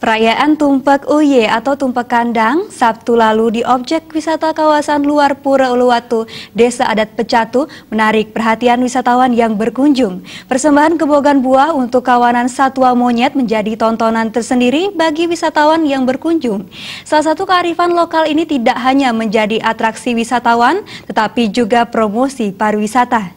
Perayaan Tumpak Uye atau Tumpak Kandang Sabtu lalu di objek wisata kawasan luar Pura Uluwatu, Desa Adat Pecatu menarik perhatian wisatawan yang berkunjung. Persembahan kebogan buah untuk kawanan satwa monyet menjadi tontonan tersendiri bagi wisatawan yang berkunjung. Salah satu kearifan lokal ini tidak hanya menjadi atraksi wisatawan, tetapi juga promosi pariwisata.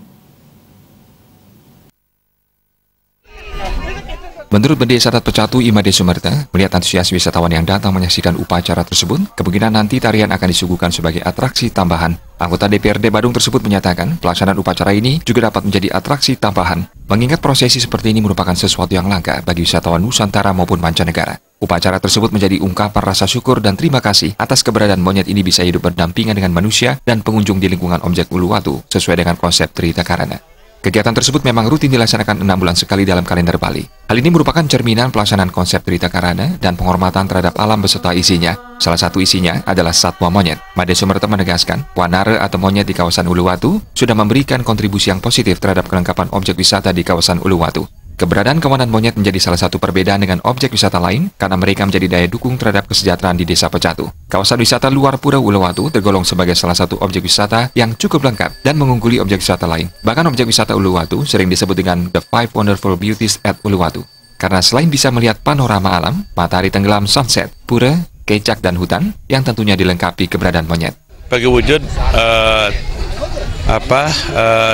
Menurut Desa Adat Pecatu, Imade Sumerta, melihat antusias wisatawan yang datang menyaksikan upacara tersebut, kemungkinan nanti tarian akan disuguhkan sebagai atraksi tambahan. Anggota DPRD Badung tersebut menyatakan, pelaksanaan upacara ini juga dapat menjadi atraksi tambahan, mengingat prosesi seperti ini merupakan sesuatu yang langka bagi wisatawan Nusantara maupun mancanegara. Upacara tersebut menjadi ungkapan rasa syukur dan terima kasih atas keberadaan monyet ini bisa hidup berdampingan dengan manusia dan pengunjung di lingkungan objek Uluwatu, sesuai dengan konsep Trita Karana. Kegiatan tersebut memang rutin dilaksanakan 6 bulan sekali dalam kalender Bali. Hal ini merupakan cerminan pelaksanaan konsep Trita Karana dan penghormatan terhadap alam beserta isinya. Salah satu isinya adalah satwa monyet. Made Sumerta menegaskan, wanara atau monyet di kawasan Uluwatu sudah memberikan kontribusi yang positif terhadap kelengkapan objek wisata di kawasan Uluwatu. Keberadaan kawanan monyet menjadi salah satu perbedaan dengan objek wisata lain karena mereka menjadi daya dukung terhadap kesejahteraan di Desa Pecatu. Kawasan wisata luar Pura Uluwatu tergolong sebagai salah satu objek wisata yang cukup lengkap dan mengungguli objek wisata lain. Bahkan objek wisata Uluwatu sering disebut dengan The Five Wonderful Beauties at Uluwatu. Karena selain bisa melihat panorama alam, matahari tenggelam, sunset, pura, kecak, dan hutan yang tentunya dilengkapi keberadaan monyet. Bagi wujud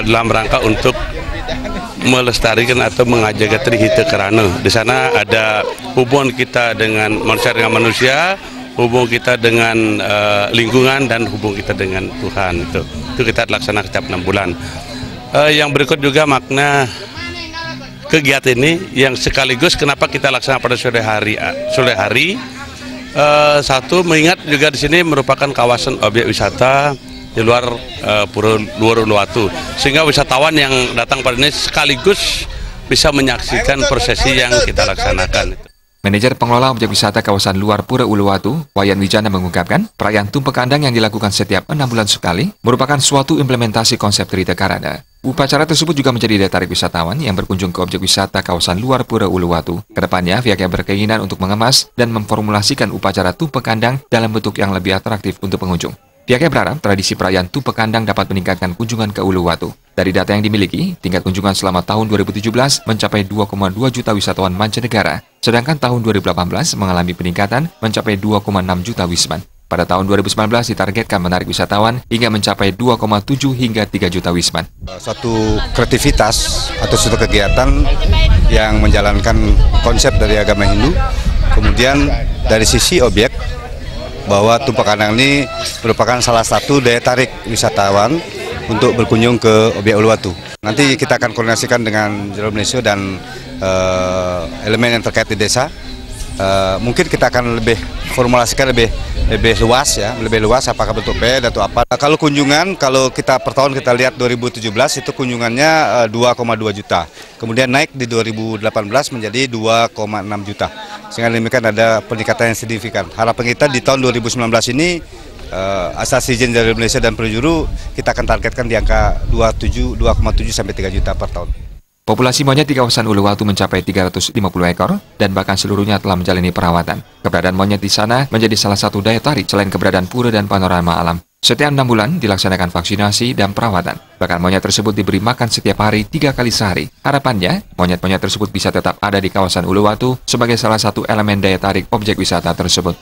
dalam rangka untuk melestarikan atau mengajaga Trita Karana. Di sana ada hubungan kita dengan manusia, hubungan kita dengan lingkungan dan hubungan kita dengan Tuhan. Itu kita laksanakan setiap 6 bulan. Yang berikut juga makna kegiatan ini yang sekaligus kenapa kita laksanakan pada sore hari. Satu, mengingat juga di sini merupakan kawasan objek wisata di luar Pura Uluwatu, sehingga wisatawan yang datang pada ini sekaligus bisa menyaksikan prosesi yang kita laksanakan. Manajer pengelola objek wisata kawasan luar Pura Uluwatu, Wayan Wijana mengungkapkan, perayaan Tumpak Kandang yang dilakukan setiap 6 bulan sekali merupakan suatu implementasi konsep Trita Karana. Upacara tersebut juga menjadi daya tarik wisatawan yang berkunjung ke objek wisata kawasan luar Pura Uluwatu. Kedepannya, pihaknya berkeinginan untuk mengemas dan memformulasikan upacara Tumpak Kandang dalam bentuk yang lebih atraktif untuk pengunjung. Pihaknya berharap tradisi perayaan Tumpak Kandang dapat meningkatkan kunjungan ke Uluwatu. Dari data yang dimiliki, tingkat kunjungan selama tahun 2017 mencapai 2,2 juta wisatawan mancanegara, sedangkan tahun 2018 mengalami peningkatan mencapai 2,6 juta wisman. Pada tahun 2019 ditargetkan menarik wisatawan hingga mencapai 2,7 hingga 3 juta wisman. Suatu kreativitas atau suatu kegiatan yang menjalankan konsep dari agama Hindu, kemudian dari sisi objek, bahwa Tumpak Kandang ini merupakan salah satu daya tarik wisatawan untuk berkunjung ke objek Uluwatu. Nanti kita akan koordinasikan dengan Jero Malaysia dan elemen yang terkait di desa. Mungkin kita akan lebih formulasikan lebih luas ya, lebih luas apakah bentuk PED atau apa. Kalau kunjungan, kalau kita per tahun kita lihat 2017 itu kunjungannya 2,2 juta. Kemudian naik di 2018 menjadi 2,6 juta. Sehingga demikian ada peningkatan yang signifikan. Harapan kita di tahun 2019 ini asal izin dari Malaysia dan penjuru kita akan targetkan di angka 2,7 sampai 3 juta per tahun. Populasi monyet di kawasan Uluwatu mencapai 350 ekor dan bahkan seluruhnya telah menjalani perawatan. Keberadaan monyet di sana menjadi salah satu daya tarik selain keberadaan pura dan panorama alam. Setiap 6 bulan dilaksanakan vaksinasi dan perawatan. Bahkan monyet tersebut diberi makan setiap hari 3 kali sehari. Harapannya, monyet-monyet tersebut bisa tetap ada di kawasan Uluwatu sebagai salah satu elemen daya tarik objek wisata tersebut.